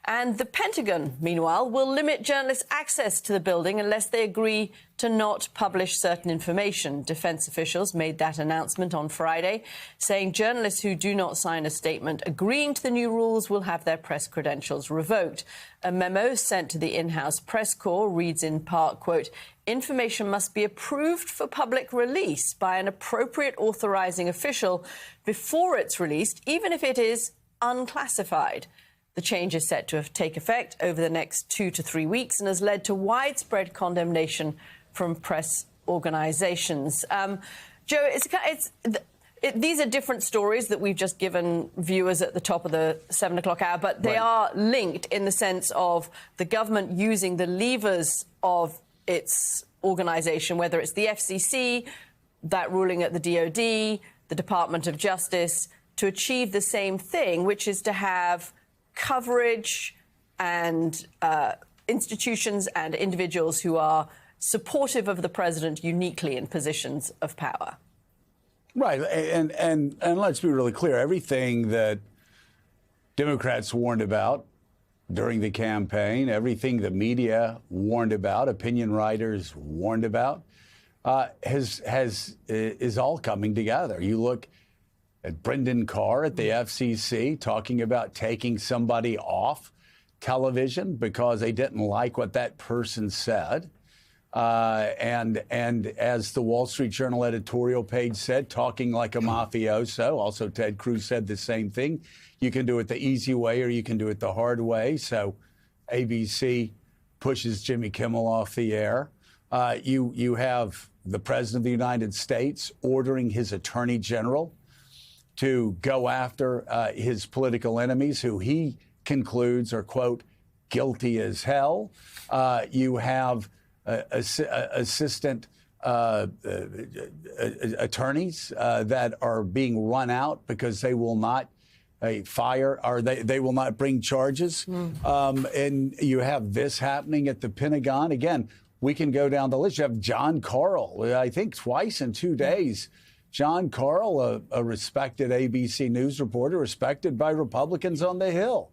And the Pentagon, meanwhile, will limit journalists' access to the building unless they agree to not publish certain information. Defense officials made that announcement on Friday, saying journalists who do not sign a statement agreeing to the new rules will have their press credentials revoked. A memo sent to the in-house press corps reads in part, quote, information must be approved for public release by an appropriate authorizing official before it's released, even if it is unclassified. The change is set to take effect over the next 2 to 3 weeks and has led to widespread condemnation from press organizations. Joe, these are different stories that we've just given viewers at the top of the 7 o'clock hour, but they are linked in the sense of the government using the levers of its organization, whether it's the FCC, that ruling at the DOD, the Department of Justice, to achieve the same thing, which is to have coverage and institutions and individuals who are supportive of the president uniquely in positions of power. Right. And let's be really clear. Everything that Democrats warned about during the campaign, everything the media warned about, opinion writers warned about, is all coming together. You look at Brendan Carr at the FCC talking about taking somebody off television because they didn't like what that person said. And as the Wall Street Journal editorial page said, talking like a mafioso. Also, Ted Cruz said the same thing. You can do it the easy way or you can do it the hard way. So ABC pushes Jimmy Kimmel off the air. You have the President of the United States ordering his Attorney General to go after his political enemies, who he concludes are, quote, guilty as hell. You have assistant attorneys that are being run out because they will not fire or they will not bring charges. And you have this happening at the Pentagon. Again, we can go down the list. You have John Karl, I think twice in 2 days. John Karl, a respected ABC News reporter, respected by Republicans on the Hill,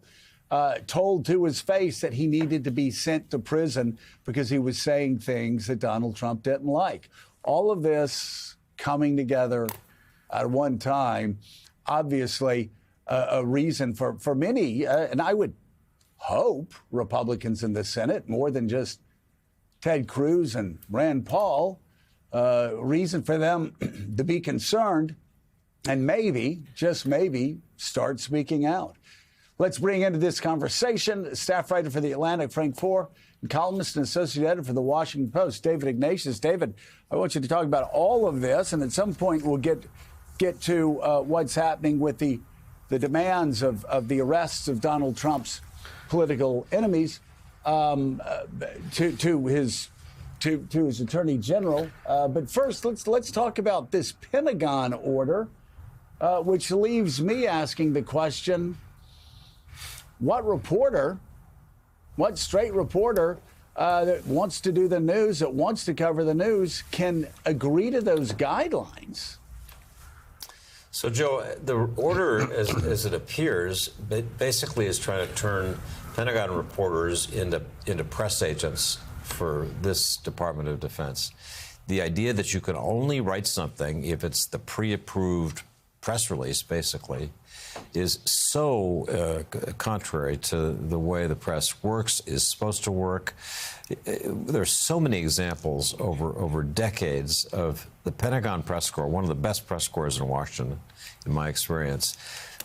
told to his face that he needed to be sent to prison because he was saying things that Donald Trump didn't like. All of this coming together at one time, obviously a reason for many, and I would hope Republicans in the Senate, more than just Ted Cruz and Rand Paul, reason for them to be concerned and maybe, just maybe, start speaking out. Let's bring into this conversation staff writer for The Atlantic, Frank Foer, and columnist and associate editor for The Washington Post, David Ignatius. David, I want you to talk about all of this, and at some point we'll get to what's happening with the demands of the arrests of Donald Trump's political enemies to his attorney general. But first, let's talk about this Pentagon order, which leaves me asking the question: what straight reporter that wants to do the news, that wants to cover the news, can agree to those guidelines? So, Joe, the order, as it appears, basically is trying to turn Pentagon reporters into press agents for this Department of Defense. The idea that you can only write something if it's the pre-approved press release, basically, is so contrary to the way the press works, is supposed to work. There's so many examples over decades of the Pentagon press corps, one of the best press corps in Washington, in my experience,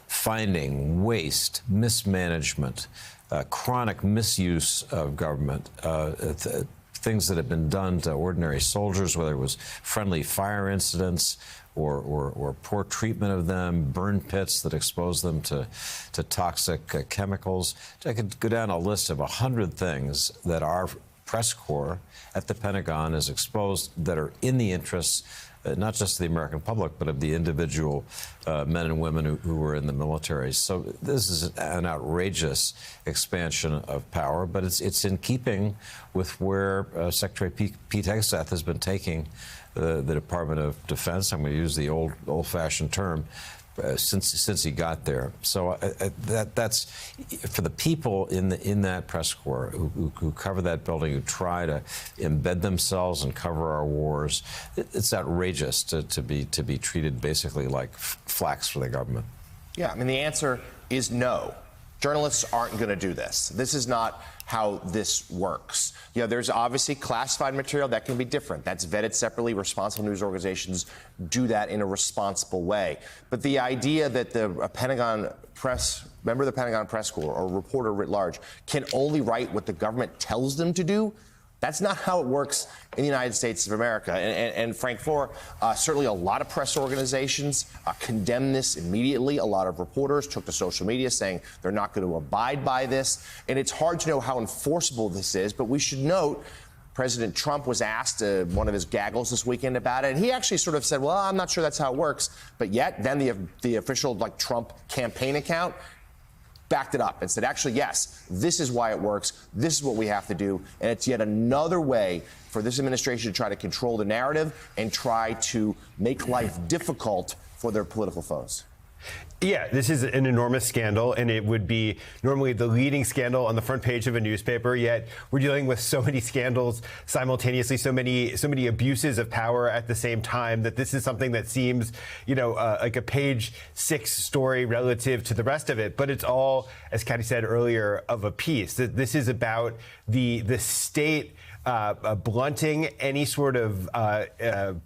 finding waste, mismanagement, chronic misuse of government, things that have been done to ordinary soldiers, whether it was friendly fire incidents or poor treatment of them, burn pits that expose them to toxic chemicals. I could go down a list of 100 things that our press corps at the Pentagon is exposed that are in the interests not just of the American public, but of the individual men and women who were in the military. So this is an outrageous expansion of power, but it's in keeping with where Secretary Pete Hegseth has been taking the Department of Defense. I'm going to use the old-fashioned term, since he got there. So that's for the people in that press corps who cover that building, who try to embed themselves and cover our wars. It's outrageous to be treated basically like flax for the government. Yeah, I mean, the answer is no. Journalists aren't going to do this. This is not how this works. You know, there's obviously classified material that can be different. That's vetted separately. Responsible news organizations do that in a responsible way. But the idea that member of the Pentagon Press Corps or reporter writ large can only write what the government tells them to do, that's not how it works in the United States of America. And Frank Foer, certainly a lot of press organizations condemned this immediately. A lot of reporters took to social media saying they're not going to abide by this. And it's hard to know how enforceable this is, but we should note President Trump was asked one of his gaggles this weekend about it, and he actually sort of said, well, I'm not sure that's how it works. But yet, then the official Trump campaign account backed it up and said, actually, yes, this is why it works. This is what we have to do. And it's yet another way for this administration to try to control the narrative and try to make life difficult for their political foes. Yeah, this is an enormous scandal, and it would be normally the leading scandal on the front page of a newspaper, yet we're dealing with so many scandals simultaneously, so many abuses of power at the same time, that this is something that seems, like a page 6 story relative to the rest of it. But it's all, as Katy said earlier, of a piece. That this is about the state blunting any sort of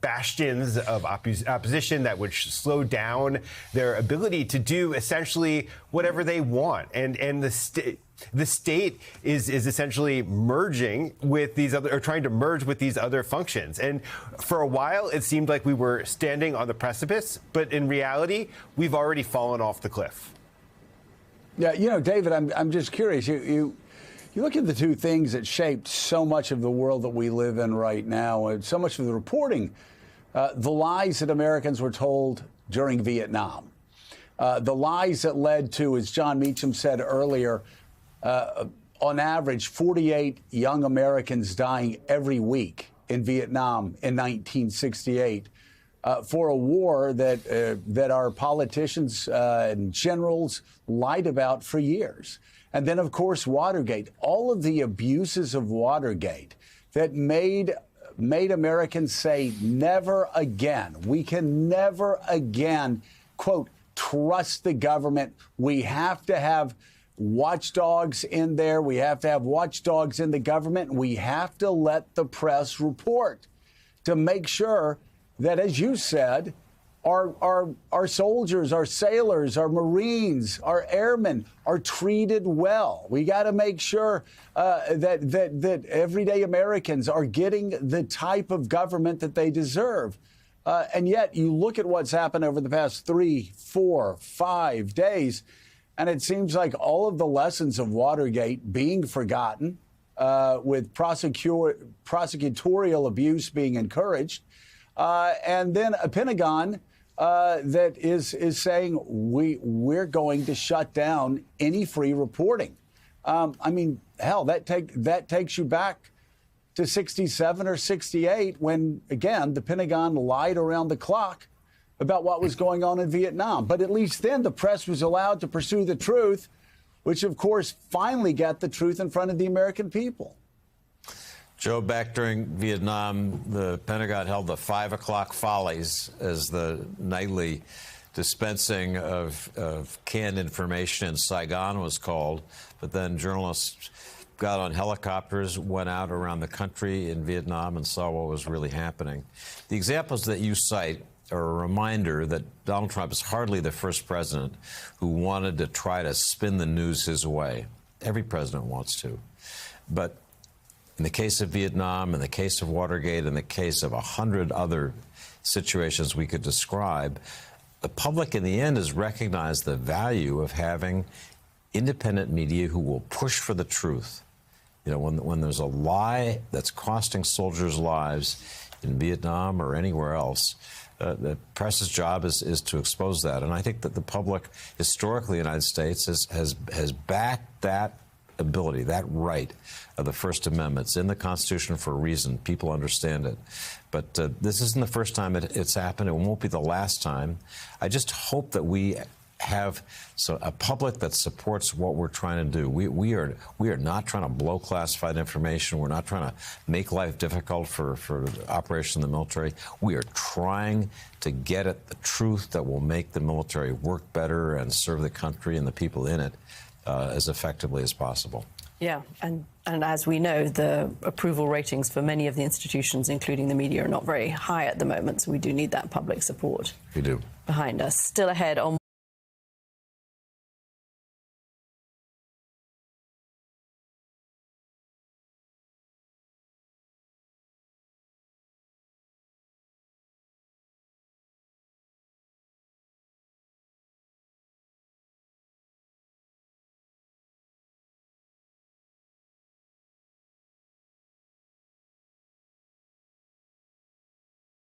bastions of opposition that would slow down their ability to do essentially whatever they want. And the state is essentially merging with these other, or trying to merge with these other functions. And for a while, it seemed like we were standing on the precipice, but in reality, we've already fallen off the cliff. Yeah, David, I'm just curious. You look at the two things that shaped so much of the world that we live in right now, and so much of the reporting, the lies that Americans were told during Vietnam, the lies that led to, as John Meacham said earlier, on average, 48 young Americans dying every week in Vietnam in 1968. For a war that our politicians and generals lied about for years. And then, of course, Watergate, all of the abuses of Watergate that made Americans say, never again. We can never again, quote, trust the government. We have to have watchdogs in there. We have to have watchdogs in the government. We have to let the press report to make sure that, as you said, our soldiers, our sailors, our Marines, our airmen are treated well. We got to make sure that everyday Americans are getting the type of government that they deserve. And yet you look at what's happened over the past 3, 4, 5 days, and it seems like all of the lessons of Watergate being forgotten, with prosecutorial abuse being encouraged, and then a Pentagon that is saying we're going to shut down any free reporting. I mean, hell, that takes you back to 67 or 68 when, again, the Pentagon lied around the clock about what was going on in Vietnam. But at least then the press was allowed to pursue the truth, which, of course, finally got the truth in front of the American people. Joe, back during Vietnam, the Pentagon held the 5 o'clock follies as the nightly dispensing of canned information in Saigon was called. But then journalists got on helicopters, went out around the country in Vietnam and saw what was really happening. The examples that you cite are a reminder that Donald Trump is hardly the first president who wanted to try to spin the news his way. Every president wants to. But in the case of Vietnam, in the case of Watergate, in the case of 100 other situations we could describe, the public in the end has recognized the value of having independent media who will push for the truth. You know, when there's a lie that's costing soldiers' lives in Vietnam or anywhere else, the press's job is to expose that. And I think that the public historically in the United States has backed that ability, that right of the First Amendment. It's in the Constitution for a reason. People understand it. But this isn't the first time it's happened. It won't be the last time. I just hope that we have a public that supports what we're trying to do. We are not trying to blow classified information. We're not trying to make life difficult for operation in the military. We are trying to get at the truth that will make the military work better and serve the country and the people in it as effectively as possible. Yeah, and as we know, the approval ratings for many of the institutions, including the media, are not very high at the moment, so we do need that public support. We do. Behind us. Still ahead on